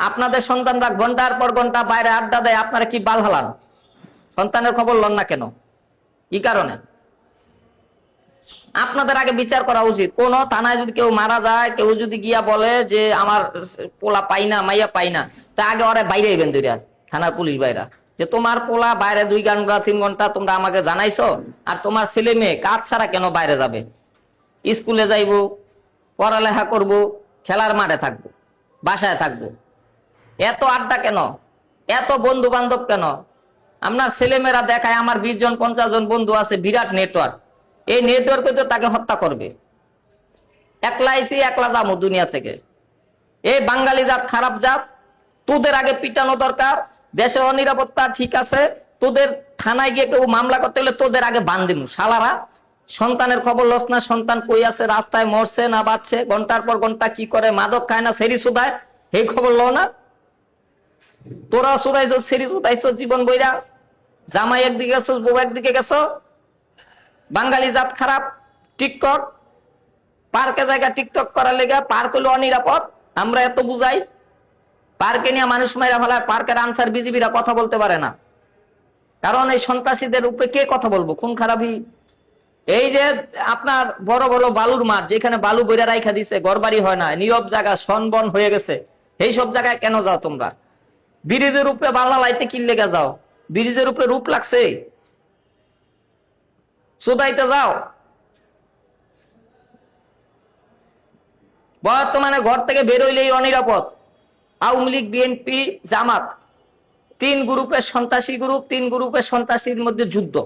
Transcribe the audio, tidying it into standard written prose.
আপনাদের সন্তানরা ঘন্টার পর ঘন্টা বাইরে আড্ডা দেয়, আপনারা কি বাল হালান? সন্তানের খবর লন না কেন? কি কারণে? আপনাদের আগে বিচার করা উচিত। কোন থানায় যদি কেউ মারা যায়, কেউ যদি গিয়া বলে যে আমার পোলা পাই না, মাইয়া পাই না, তা আগে ওরা বাইরে এবেন দুইটা থানার পুলিশ বাইরা, যে তোমার পোলা বাইরে 2 ঘন্টা 3 ঘন্টা তোমরা আমাকে জানাইছো, আর তোমার ছেলে মেয়ে কাজ ছাড়া কেন বাইরে যাবে? স্কুলে যাইবো, পড়ালেখা করব, খেলার মাঠে থাকবো, বাসায় থাকবো, এত আড্ডা কেন? এত বন্ধু বান্ধব কেন? আপনার ছেলেমেয়েরা দেখায় আমার 20 জন 50 জন বন্ধু আছে, বিরাট নেটওয়ার্ক। এই নেটওয়ার্কে তো তাকে হত্যা করবে। একলা আইসি একলা যাবো দুনিয়া থেকে। এই বাঙালি জাত খারাপ জাত, তোদের আগে পিটানো দরকার। দেশে অনিরাপত্তা ঠিক আছে, তোদের থানায় গিয়ে কেউ মামলা করতে গেলে তোদের আগে বান্ধিমু। শালারা সন্তানের খবর লস না, সন্তান কই আছে, রাস্তায় মরছে না বাঁচছে, ঘন্টার পর ঘন্টা কি করে, মাদক খায় না সেরি সুদায়, এই খবর লো না? তোরা সুরাইছ, সেরি সুদাইছ জীবন বইরা, জামাই একদিকে গেছো, বউ একদিকে গেছো। বাঙালি জাত খারাপ। টিকটক পার্কে জায়গা টিকটক করার লেগে, পার্ক হলো অনিরাপদ, আমরা এত বুঝাই। পার্কে নিয়ে মানুষ মাইরা ফেলায়, পার্কের আনসার বিজিবিরা কথা বলতে পারে না, কারণ এই সন্ত্রাসীদের উপরে কে কথা বলবো? খুন খারাপি। এই যে আপনার বড় বড় বালুর মাঠ, যেখানে বালু বইরা রাইখা দিছে, ঘরবাড়ি হয় না, নীরব জায়গা, সনবন হয়ে গেছে, এই সব জায়গায় কেন যাও তোমরা? ব্রিজের উপরে বাংলা লাইতে কি লেগে যাও? ব্রিজের উপরে রূপ লাগছে, সুদাইতে যাও। বর্তমানে ঘর থেকে বেরোইলেই অনিরাপদ। আওয়ামী লীগ, বিএনপি, জামাত, 3 গ্রুপের সন্ত্রাসী গ্রুপ, 3 গ্রুপের সন্ত্রাসীর মধ্যে যুদ্ধ।